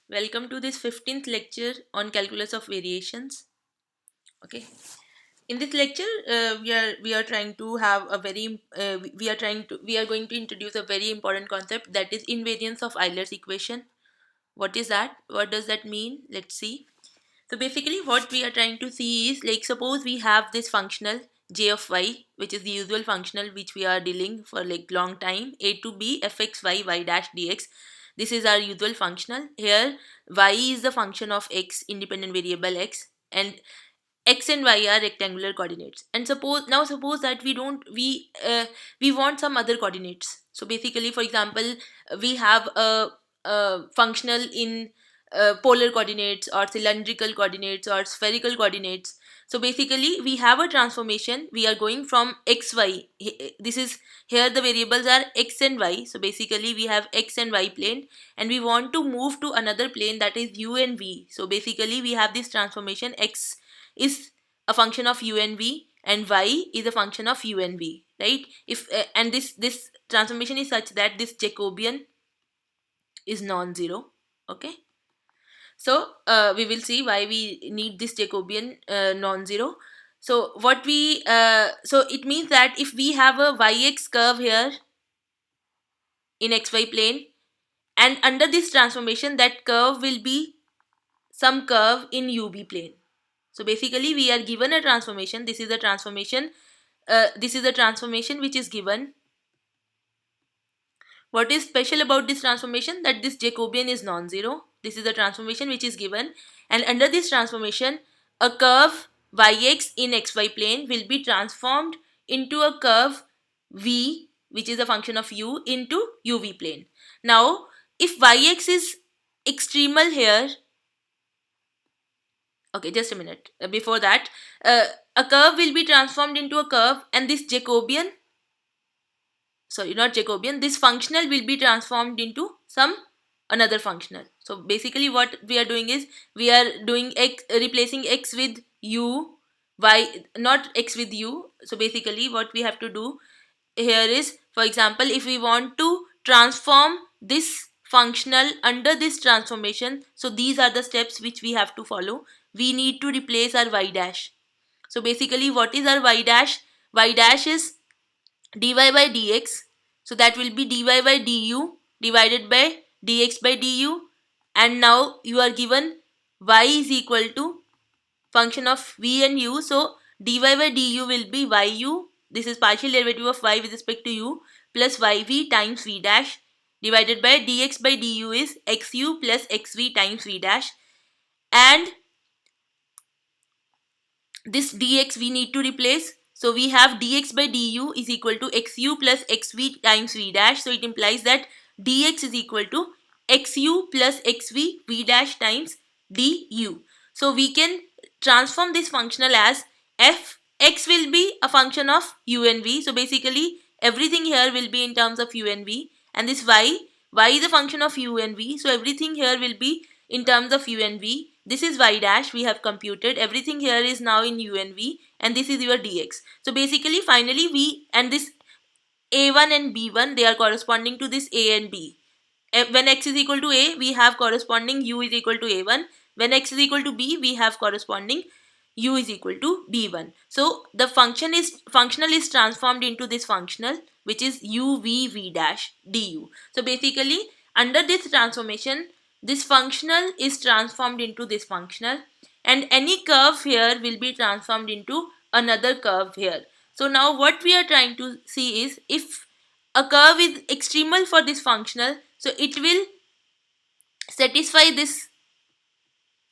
Welcome to this 15th lecture on calculus of variations. Okay. In this lecture, we are trying to have a very we are going to introduce a very important concept, that is invariance of Euler's equation. What is that? What does that mean? Let's see. So basically, what we are trying to see is, like, suppose we have this functional j of y, which is the usual functional which we are dealing for like long time, a to b fx y dash dx. This is our usual functional. Here y is the function of x, independent variable x, and x and y are rectangular coordinates. And suppose that we want some other coordinates. So basically, for example, we have a functional in polar coordinates or cylindrical coordinates or spherical coordinates. So basically, we have a transformation. We are going from xy. This is, here the variables are x and y. So basically, we have x and y plane, and we want to move to another plane, that is u and v. So basically, we have this transformation: x is a function of u and v, and y is a function of u and v, right? If and this transformation is such that this Jacobian is non-zero. Okay. So we will see why we need this Jacobian non-zero. So so it means that if we have a yx curve here in xy plane, and under this transformation, that curve will be some curve in ub plane. So basically, we are given a transformation. This is a transformation. This is a transformation which is given. What is special about this transformation? That this Jacobian is non-zero. This is a transformation which is given, and under this transformation, a curve yx in xy plane will be transformed into a curve v, which is a function of u, into uv plane. Now, if yx is extremal here, okay, just a minute. Before that, a curve will be transformed into a curve, and this Jacobian, sorry, not Jacobian, this functional will be transformed into some another functional. So basically, what we are doing is, we are doing x, replacing x with u, y, not x with u. So basically, what we have to do here is, for example, if we want to transform this functional under this transformation, so these are the steps which we have to follow. We need to replace our y dash. So basically, what is our y dash? Y dash is dy by dx. So that will be dy by du divided by dx by du. And now you are given y is equal to function of v and u. So dy by du will be yu. This is partial derivative of y with respect to u, plus yv times v dash, divided by dx by du is xu plus xv times v dash. And this dx we need to replace. So we have dx by du is equal to xu plus xv times v dash. So it implies that dx is equal to xu plus xv v dash times du. So we can transform this functional as f. X will be a function of u and v. So basically, everything here will be in terms of u and v. And this y is a function of u and v. So everything here will be in terms of u and v. This is y dash we have computed. Everything here is now in u and v, and this is your dx. So basically, finally, we and this a1 and b1, they are corresponding to this a and b. When x is equal to a, we have corresponding u is equal to a1. When x is equal to b, we have corresponding u is equal to b1. So the functional is transformed into this functional, which is u v dash du. So basically, under this transformation, this functional is transformed into this functional, and any curve here will be transformed into another curve here. So now what we are trying to see is, if a curve is extremal for this functional, so it will satisfy this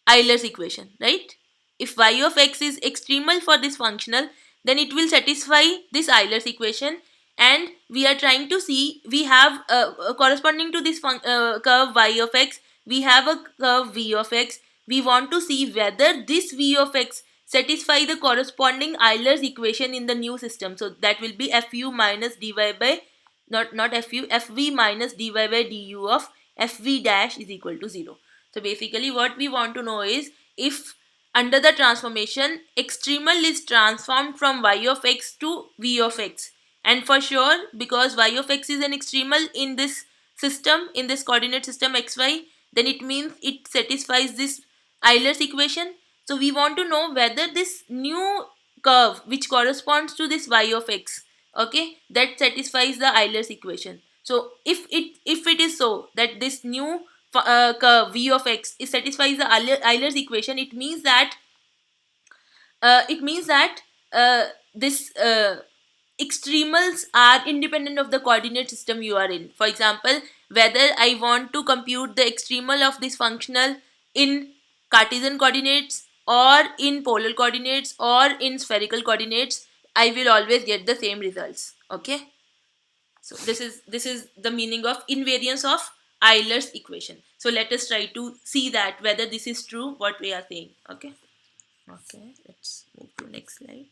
Euler's equation, right? If y of x is extremal for this functional, then it will satisfy this Euler's equation. And we are trying to see, we have corresponding to this curve y of x, we have a curve v of x. We want to see whether this v of x satisfy the corresponding Euler's equation in the new system. So that will be fu minus dy by, not fu, fv minus dy by du of fv dash is equal to 0. So basically, what we want to know is, if under the transformation, extremal is transformed from y of x to v of x. And for sure, because y of x is an extremal in this system, in this coordinate system xy, then it means it satisfies this Euler's equation. So we want to know whether this new curve which corresponds to this y of x, okay, that satisfies the Euler's equation. So if it is so that this new curve v of x is satisfies the Euler's equation, it means that this extremals are independent of the coordinate system you are in. For example, whether I want to compute the extremal of this functional in Cartesian coordinates or in polar coordinates or in spherical coordinates, I will always get the same results. Okay, so this is the meaning of invariance of Euler's equation. So let us try to see that whether this is true what we are saying. Okay, let's move to next slide.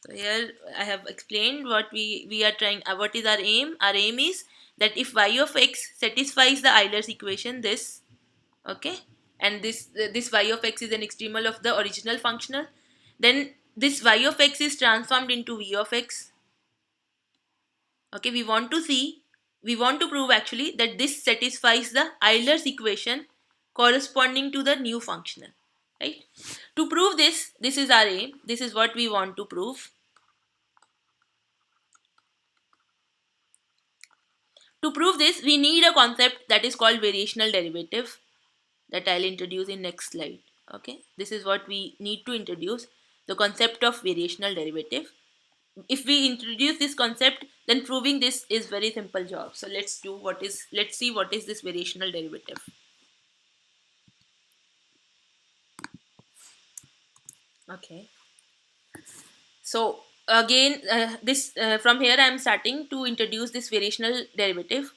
So here I have explained what we are trying, what is our aim. Our aim is that if y of x satisfies the Euler's equation, this, okay, and this y of x is an extremal of the original functional, then this y of x is transformed into v of x. Okay, we want to prove actually that this satisfies the Euler's equation corresponding to the new functional, right? To prove this is our aim. This is what we want to prove. To prove this, we need a concept that is called variational derivative that I'll introduce in next slide. Okay, this is what we need to introduce, the concept of variational derivative. If we introduce this concept, then proving this is very simple job. So let's see what is this variational derivative. Okay, so again this from here I am starting to introduce this variational derivative.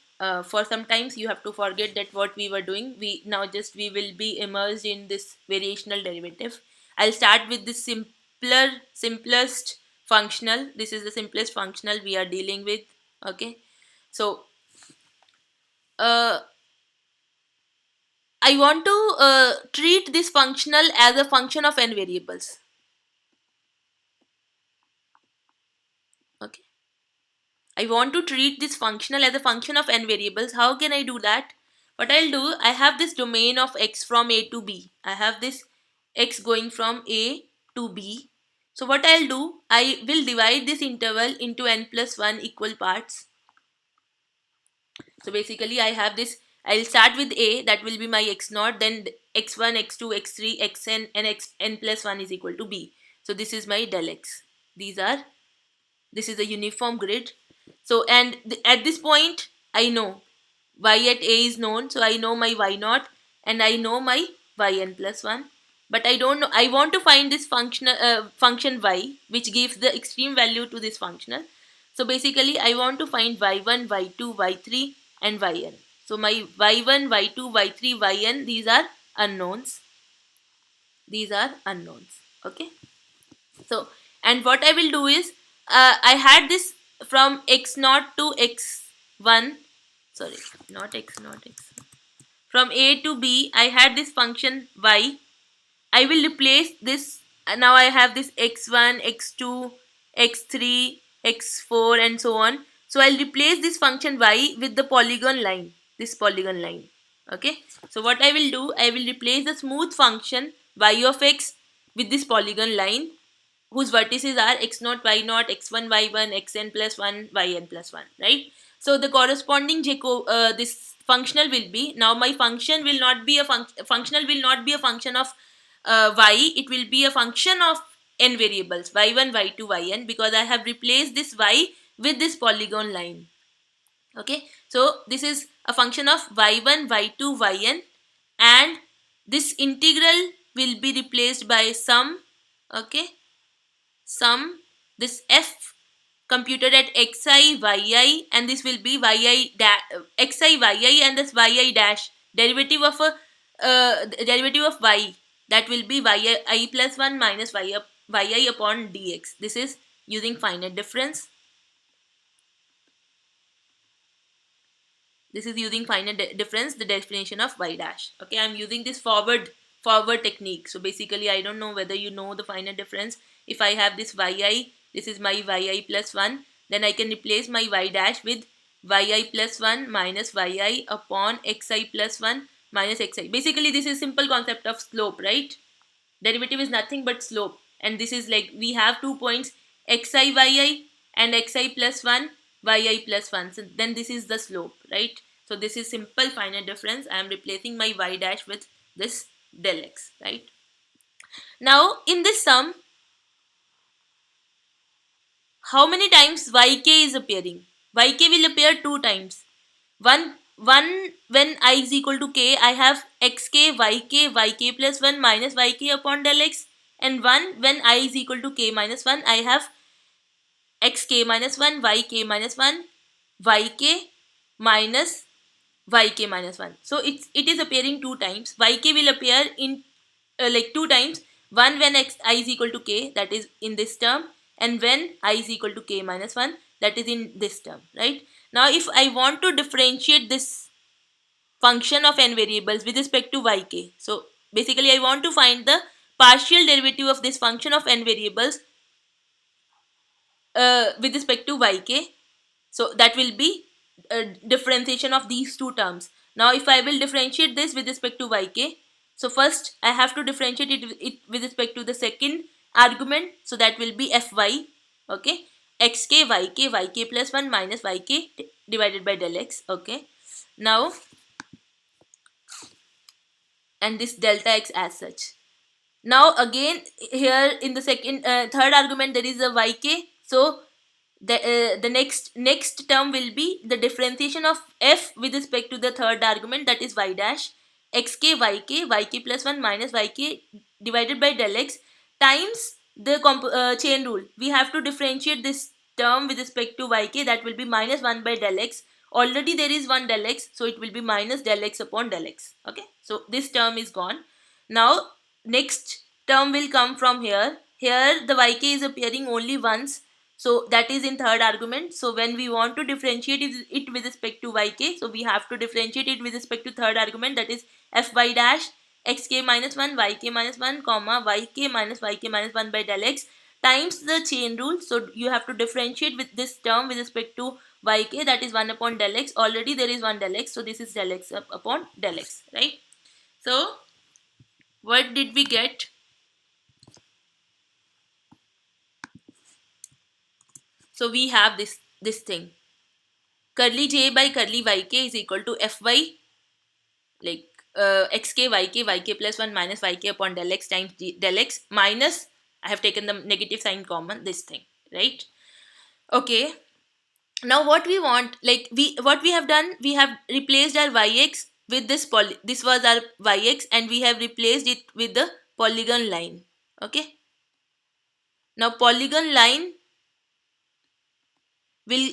For sometimes you have to forget that what we were doing, we will be immersed in this variational derivative. I'll start with this simplest functional. This is the simplest functional we are dealing with. Okay, so uh, I want to treat this functional as a function of n variables. Okay, I want to treat this functional as a function of n variables. How can I do that? What I'll do, I have this domain of x from a to b. I have this x going from a to b. So what I'll do, I will divide this interval into n plus 1 equal parts. So basically I have this, I'll start with a, that will be my x naught, then x1, x2, x3, xn, and xn plus 1 is equal to b. So this is my del x. This is a uniform grid. So and at this point I know y at a is known, so I know my y naught and I know my yn plus 1. But I don't know, I want to find this function y which gives the extreme value to this functional. So basically I want to find y1, y2, y3 and yn. So my y1, y2, y3, yn, these are unknowns. Okay, so and what I will do is I had this from x0 to x1, sorry, not x, from a to b I had this function y. I will replace this, now I have this x1, x2, x3, x4 and so on. So I'll replace this function y with the polygon line, this polygon line. Okay, so what I will do, I will replace the smooth function y of x with this polygon line whose vertices are x0, y0, x1, y1, xn plus 1, yn plus 1, right? So the corresponding this functional will be, now my function will not be a functional will not be a function of y, it will be a function of n variables, y1, y2, yn, because I have replaced this y with this polygon line. Okay, so this is a function of y1, y2, yn, and this integral will be replaced by sum. Okay, sum this f computed at xi yi, and this will be yi xi yi, and this yi dash derivative of derivative of y, that will be yi plus 1 minus yi upon dx. This is using finite difference. This is using finite difference, the definition of y dash. Okay, I'm using this forward technique. So basically I don't know whether you know the finite difference. If I have this yi, this is my yi plus 1, then I can replace my y dash with yi plus 1 minus yi upon xi plus 1 minus xi. Basically, this is simple concept of slope, right? Derivative is nothing but slope. And this is like we have 2 points xi yi and xi plus 1 yi plus 1. So then this is the slope, right? So this is simple finite difference. I am replacing my y dash with this del x, right? Now in this sum, how many times yk is appearing? Yk will appear 2 times. One when I is equal to k, I have xk, yk plus 1 minus yk upon del x. And one when I is equal to k minus 1, I have xk minus 1, yk minus 1, yk minus yk minus 1. So it is appearing 2 times. Yk will appear in like 2 times. One when I is equal to k, that is in this term, and when I is equal to k minus 1, that is in this term, right? Now if I want to differentiate this function of n variables with respect to yk, so basically I want to find the partial derivative of this function of n variables with respect to yk. So that will be a differentiation of these two terms. Now if I will differentiate this with respect to yk, so first I have to differentiate it with respect to the second argument, so that will be fy, okay, xk yk plus 1 minus yk divided by del x, okay. Now, and this delta x as such. Now again here in the third argument there is a yk, so the next term will be the differentiation of f with respect to the third argument, that is y dash, xk yk plus 1 minus yk divided by del x times the chain rule. We have to differentiate this term with respect to yk, that will be minus 1 by del x. Already there is 1 del x, so it will be minus del x upon del x, okay. So this term is gone. Now next term will come from here. Here the yk is appearing only once, so that is in third argument. So when we want to differentiate it with respect to yk, so we have to differentiate it with respect to third argument, that is fy dash xk minus 1 yk minus 1 comma yk minus 1 by del x times the chain rule. So you have to differentiate with this term with respect to yk, that is 1 upon del x. Already there is 1 del x, so this is del x upon del x, right? So what did we get? So we have this thing, curly j by curly yk is equal to fy, like xk yk plus 1 minus yk upon del x times del x minus, I have taken the negative sign common, this thing, right? Okay. Now what we want, like what we have done, we have replaced our yx with this was our yx, and we have replaced it with the polygon line, okay. Now polygon line will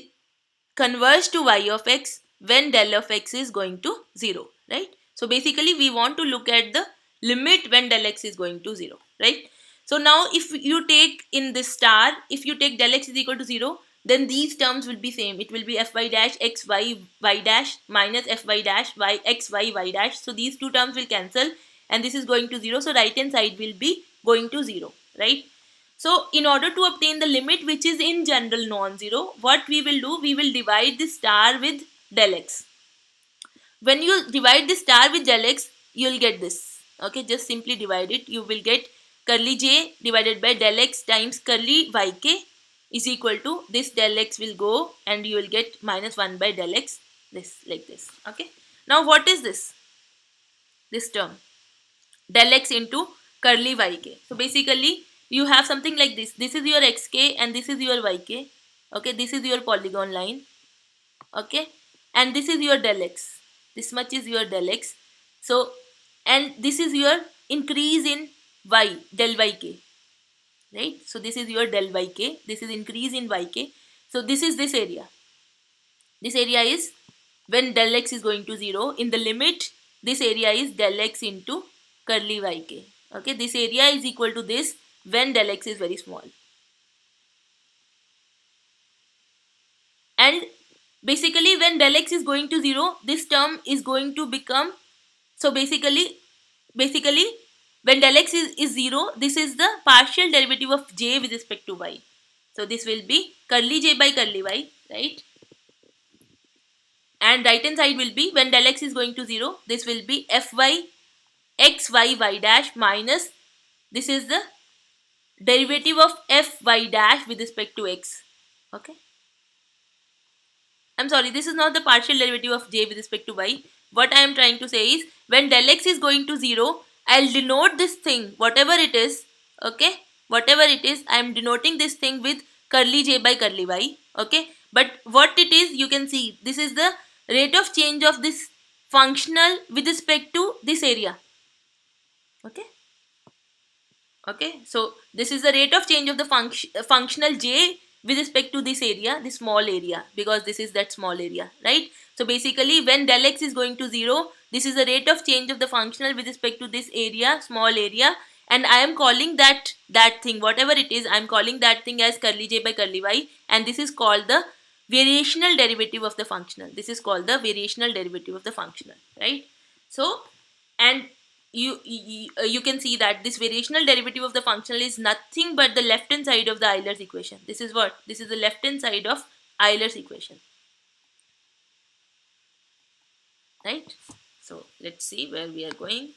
converge to y of x when del of x is going to 0, right? So basically we want to look at the limit when del x is going to 0, right? So now if you take in this star, if you take del x is equal to 0, then these terms will be same. It will be fy dash x y y dash minus fy dash y x y y dash. So these two terms will cancel and this is going to 0. So right hand side will be going to 0, right? So in order to obtain the limit which is in general non-zero, what we will do, we will divide the star with del x. When you divide the star with del x, you will get this. Okay, just simply divide it. You will get curly j divided by del x times curly yk is equal to this del x will go and you will get minus 1 by del x, this like this. Okay. Now what is this? This term del x into curly yk. So basically you have something like this. This is your xk and this is your yk. Okay, this is your polygon line. Okay, and this is your del x. This much is your del x. So, and this is your increase in y, del yk. Right? So this is your del yk. This is increase in yk. So this is this area. This area is when del x is going to 0. In the limit, this area is del x into curly yk. Okay, this area is equal to this when del x is very small. And basically when del x is going to 0, this term is going to become, so basically when del x is 0, this is the partial derivative of j with respect to y. So this will be curly j by curly y, right? and right hand side will be, when del x is going to 0, this will be fy x y dash minus, this is the derivative of fy dash with respect to x. Okay, I'm sorry, this is not the partial derivative of j with respect to y. What I am trying to say is, when del x is going to 0, I'll denote this thing, whatever it is, okay, whatever it is, I am denoting this thing with curly j by curly y, okay. But what it is, you can see, this is the rate of change of this functional with respect to this area, okay. Okay, so this is the rate of change of the functional j with respect to this area, this small area, because this is that small area, right? So basically, when del x is going to 0, this is the rate of change of the functional with respect to this area, small area, and I am calling that thing, whatever it is, I am calling that thing as curly j by curly y, and this is called the variational derivative of the functional. This is called the variational derivative of the functional, right? So, and you can see that this variational derivative of the functional is nothing but the left hand side of the Euler's equation. This is what? This is the left hand side of Euler's equation, right? So let's see where we are going.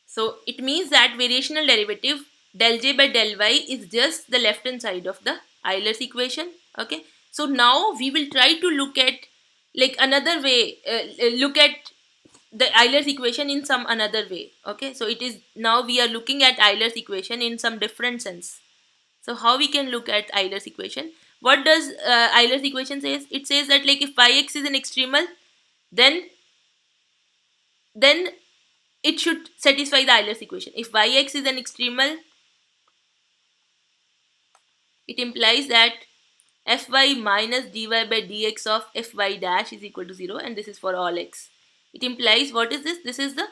So it means that variational derivative del j by del y is just the left hand side of the Euler's equation, okay. So now we will try to look at like another way, look at the Euler's equation in some another way, okay. So it is, now we are looking at Euler's equation in some different sense. So how we can look at Euler's equation? What does Euler's equation says? It says that like if yx is an extremal, then then it should satisfy the Euler's equation. If yx is an extremal, it implies that fy minus dy by dx of fy dash is equal to 0, and this is for all x. It implies, what is this? This is the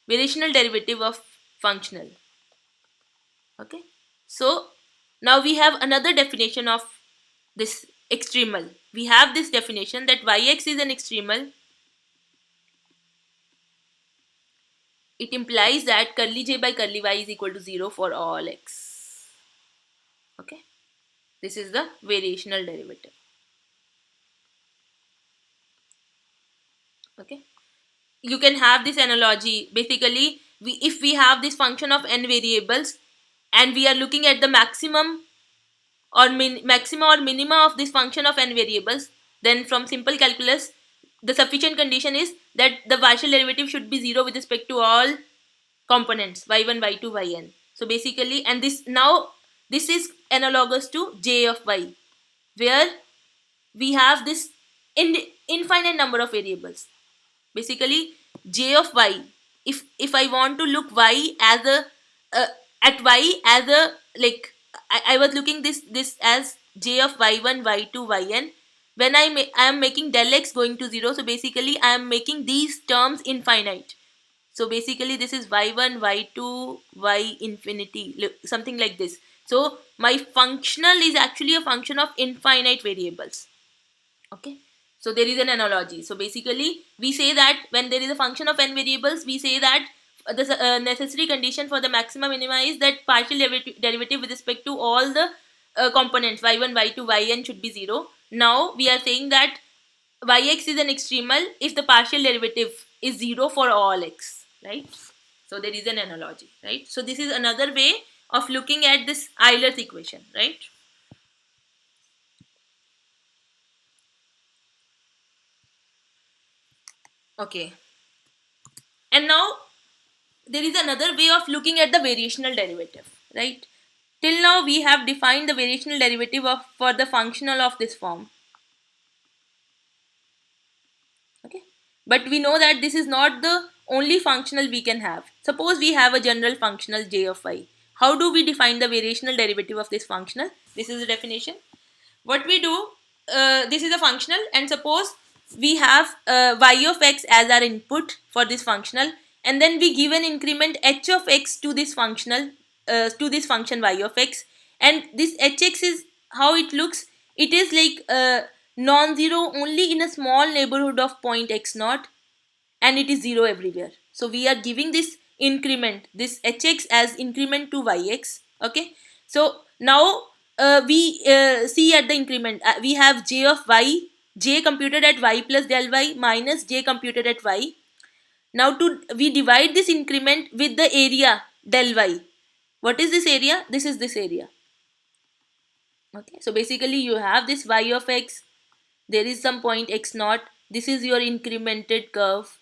variational derivative of functional, okay. So now we have another definition of this extremal. We have this definition that yx is an extremal. It implies that curly j by curly y is equal to 0 for all x, okay. This is the variational derivative, okay. You can have this analogy. Basically, if we have this function of n variables and we are looking at the maximum or maxima or minima of this function of n variables, then from simple calculus, the sufficient condition is that the partial derivative should be 0 with respect to all components y1, y2, yn. So basically, and this now, this is analogous to j of y, where we have this infinite number of variables. Basically, j of y, if I want to look y as a at y as a, like I was looking this as j of y1, y2, yn. When I am making del x going to 0, so basically I am making these terms infinite. So basically this is y1, y2, y infinity, something like this. So my functional is actually a function of infinite variables, okay. So there is an analogy. So basically we say that when there is a function of n variables, we say that the necessary condition for the maxima minima is that partial derivative with respect to all the components y1, y2, yn should be 0. Now we are saying that yx is an extremal if the partial derivative is 0 for all x, right? So there is an analogy, right? So this is another way of looking at this Euler's equation, right? Okay. And now there is another way of looking at the variational derivative, right? Till now we have defined the variational derivative of for the functional of this form, okay. But we know that this is not the only functional we can have. Suppose we have a general functional j of y. How do we define the variational derivative of this functional? This is the definition. What we do, this is a functional, and suppose we have y of x as our input for this functional, and then we give an increment h of x to this functional, to this function y of x, and this hx is how it looks. It is like non-zero only in a small neighborhood of point x naught, and it is 0 everywhere. So we are giving this increment, this hx as increment to yx, okay. So now we see at the increment, we have j of y, j computed at y plus del y minus j computed at y. Now we divide this increment with the area del y. What is this area? This is this area. Okay, so basically you have this y of x, there is some point x naught, this is your incremented curve.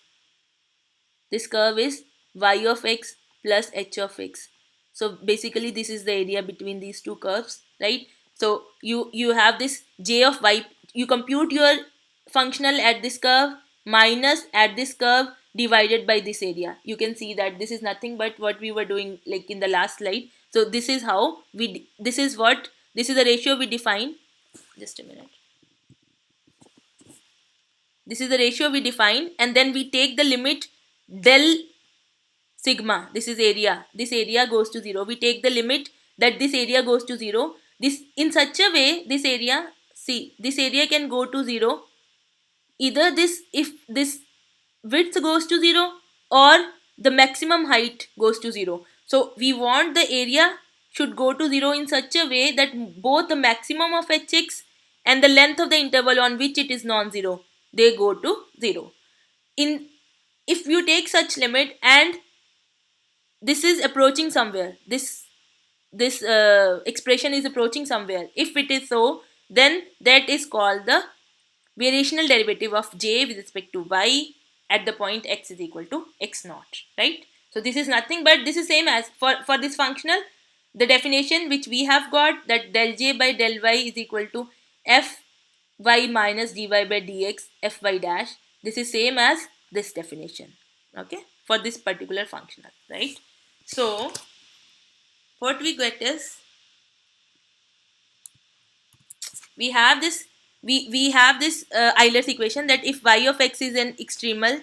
This curve is y of x plus h of x. So basically this is the area between these two curves, right? So you have this j of y, you compute your functional at this curve minus at this curve divided by this area. You can see that this is nothing but what we were doing like in the last slide. So this is how this is the ratio we define. Just a minute. This is the ratio we define, and then we take the limit del sigma, this is area, this area goes to 0. We take the limit that this area goes to 0. This in such a way, this area, see, this area can go to 0. Either this, if this width goes to 0, or the maximum height goes to 0. So we want the area should go to 0 in such a way that both the maximum of hx and the length of the interval on which it is non-zero, they go to 0. In if you take such limit and this is approaching somewhere, this expression is approaching somewhere, if it is so, then that is called the variational derivative of j with respect to y at the point x is equal to x naught, right? So this is nothing but this is same as for this functional, the definition which we have got, that del j by del y is equal to f y minus dy by dx fy dash. This is same as this definition, okay, for this particular functional, right? So what we get is, we have this Euler's equation that if y of x is an extremal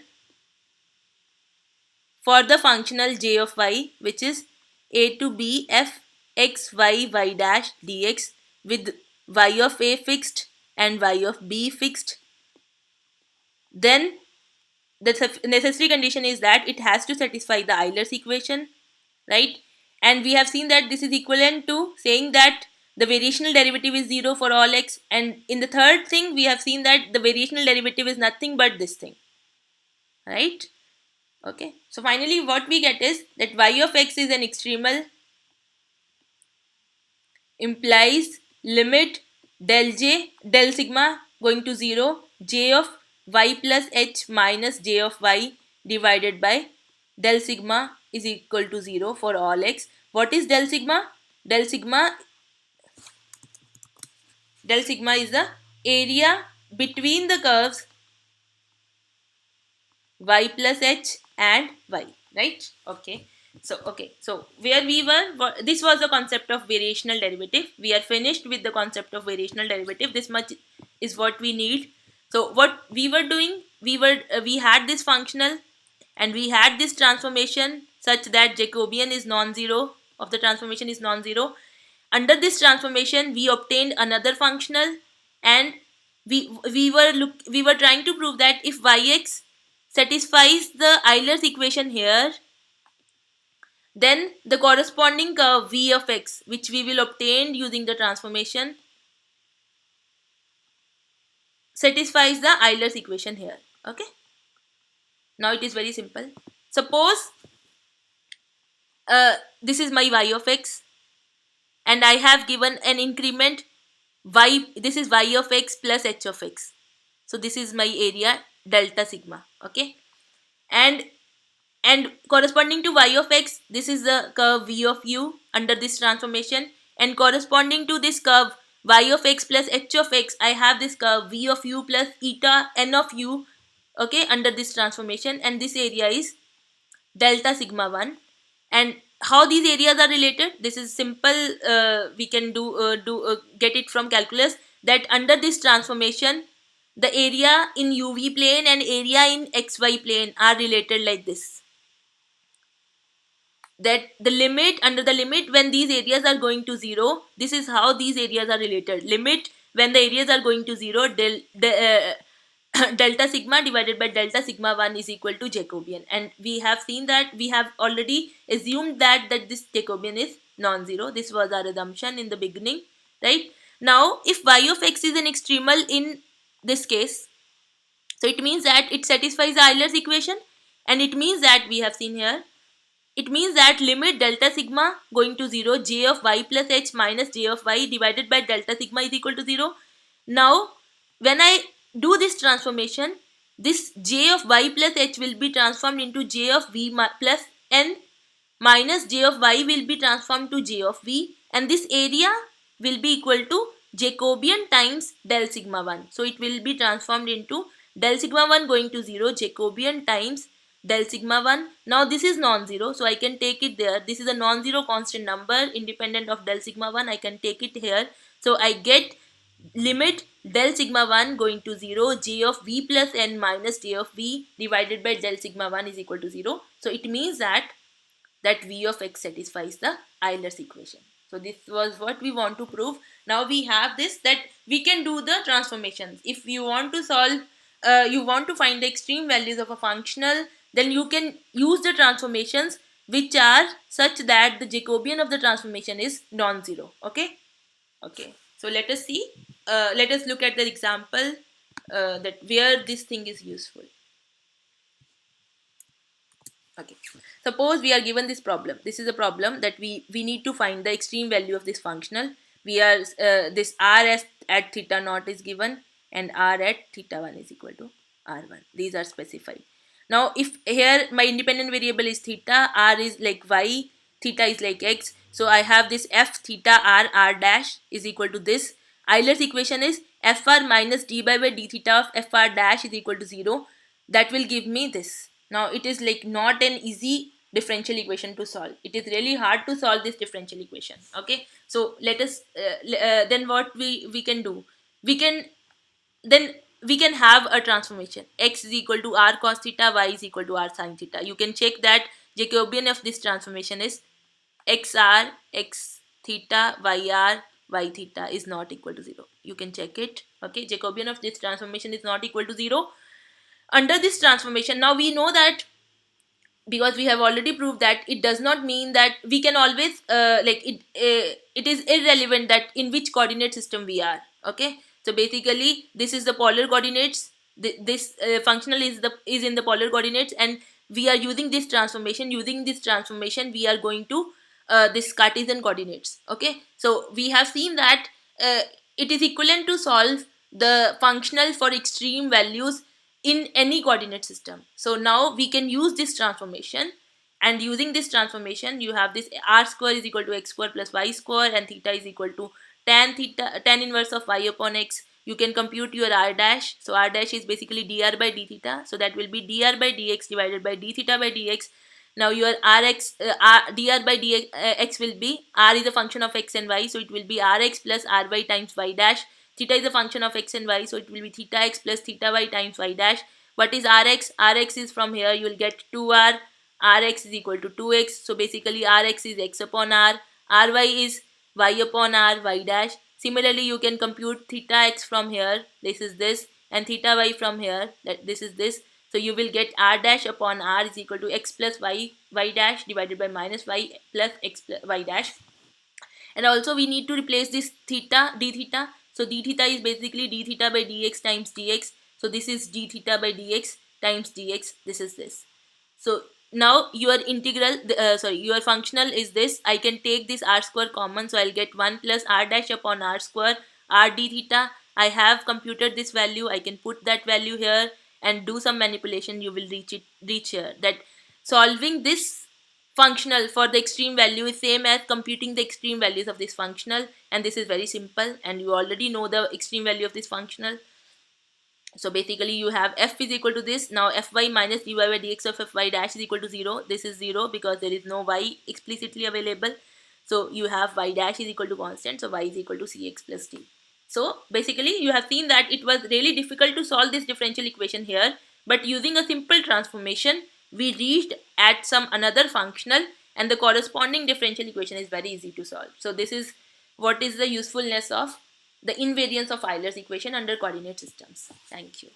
for the functional j of y, which is a to b f x y y dash dx with y of a fixed and y of b fixed, then the necessary condition is that it has to satisfy the Euler's equation, right? And we have seen that this is equivalent to saying that the variational derivative is 0 for all x, and in the third thing we have seen that the variational derivative is nothing but this thing, right? Okay, so finally what we get is that y of x is an extremal implies limit del sigma going to 0, j of y plus h minus j of y divided by del sigma is equal to 0 for all x. What is del sigma? Del sigma is the area between the curves y plus h and y, right? Okay, so where we were, this was the concept of variational derivative. We are finished with the concept of variational derivative. This much is what we need. So what we were doing, we had this functional and we had this transformation such that Jacobian is non-zero, of the transformation is non-zero. Under this transformation we obtained another functional, and we were trying to prove that if yx satisfies the Euler's equation here, then the corresponding curve v of x, which we will obtain using the transformation, satisfies the Euler's equation here. Okay, now it is very simple. Suppose this is my y of x and I have given an increment y, this is y of x plus h of x. So this is my area delta sigma, okay, and corresponding to y of x, this is the curve v of u under this transformation, and corresponding to this curve y of x plus h of x, I have this curve v of u plus eta n of u, okay, under this transformation, and this area is delta sigma 1. And how these areas are related, this is simple, we can get it from calculus, that under this transformation the area in uv plane and area in xy plane are related like this, that the limit, under the limit when these areas are going to 0, this is how these areas are related. Limit when the areas are going to 0, delta sigma divided by delta sigma 1 is equal to Jacobian, and we have seen that, we have already assumed that this Jacobian is non-zero. This was our assumption in the beginning, right? Now if y of x is an extremal in this case, so it means that it satisfies the Euler's equation, and it means that we have seen here, it means that limit delta sigma going to 0, j of y plus h minus j of y divided by delta sigma is equal to 0. Now when I do this transformation, this j of y plus h will be transformed into j of v plus n minus j of y will be transformed to j of v, and this area will be equal to Jacobian times del sigma 1. So it will be transformed into del sigma 1 going to 0, Jacobian times del sigma 1. Now this is non-zero, so I can take it there. This is a non-zero constant number independent of del sigma 1. I can take it here. So I get limit del sigma 1 going to 0, j of v plus n minus j of v divided by del sigma 1 is equal to 0. So it means that v of x satisfies the Euler's equation. So this was what we want to prove. Now we have this, that we can do the transformations. If you want to solve, you want to find the extreme values of a functional, then you can use the transformations which are such that the Jacobian of the transformation is non-zero. Okay. So let us see. Let us look at the example that where this thing is useful. Okay, suppose we are given this problem. This is a problem that we need to find the extreme value of this functional. We are this r at theta naught is given, and r at theta 1 is equal to r1. These are specified. Now if here my independent variable is theta, r is like y, theta is like x, so I have this f theta r dash is equal to this. Euler's equation is fr minus d by d theta of fr dash is equal to 0. That will give me this. Now it is like not an easy differential equation to solve. It is really hard to solve this differential equation. Okay, so let us then what we can do, we can have a transformation. X is equal to r cos theta, y is equal to r sin theta. You can check that Jacobian of this transformation is xr x theta yr y theta is not equal to 0. You can check it. Okay, Jacobian of this transformation is not equal to 0. Under this transformation, now we know that, because we have already proved that it does not mean that we can always it is irrelevant that in which coordinate system we are. Okay, so basically this is the polar coordinates. This functional is in the polar coordinates, and we are using this transformation. Using this transformation we are going to this Cartesian coordinates. Okay, so we have seen that it is equivalent to solve the functional for extreme values in any coordinate system. So now we can use this transformation, and using this transformation you have this r square is equal to x square plus y square, and theta is equal to tan inverse of y upon x. You can compute your r dash. So r dash is basically dr by d theta, so that will be dr by dx divided by d theta by dx. Now your dr by dx will be, r is a function of x and y, so it will be rx plus ry times y dash. Theta is a function of x and y, so it will be theta x plus theta y times y dash. What is rx? Rx is from here you will get 2r. Rx is equal to 2x. So basically rx is x upon r. Ry is y upon r y dash. Similarly you can compute theta x from here. This is this. And theta y from here. This is this. So you will get r dash upon r is equal to x plus y dash divided by minus y plus x plus y dash. And also we need to replace this theta, d theta. So d theta is basically d theta by dx times dx. So this is d theta by dx times dx. This is this. So now your integral, your functional is this. I can take this r square common, so I'll get 1 plus r dash upon r square r d theta. I have computed this value. I can put that value here and do some manipulation. You will reach here. That solving this functional for the extreme value is same as computing the extreme values of this functional, and this is very simple, and you already know the extreme value of this functional. So basically you have f is equal to this. Now fy minus dy by dx of fy dash is equal to 0. This is 0 because there is no y explicitly available. So you have y dash is equal to constant, so y is equal to cx plus d. So basically you have seen that it was really difficult to solve this differential equation here, but using a simple transformation we reached at some another functional, and the corresponding differential equation is very easy to solve. So this is what is the usefulness of the invariance of Euler's equation under coordinate systems. Thank you.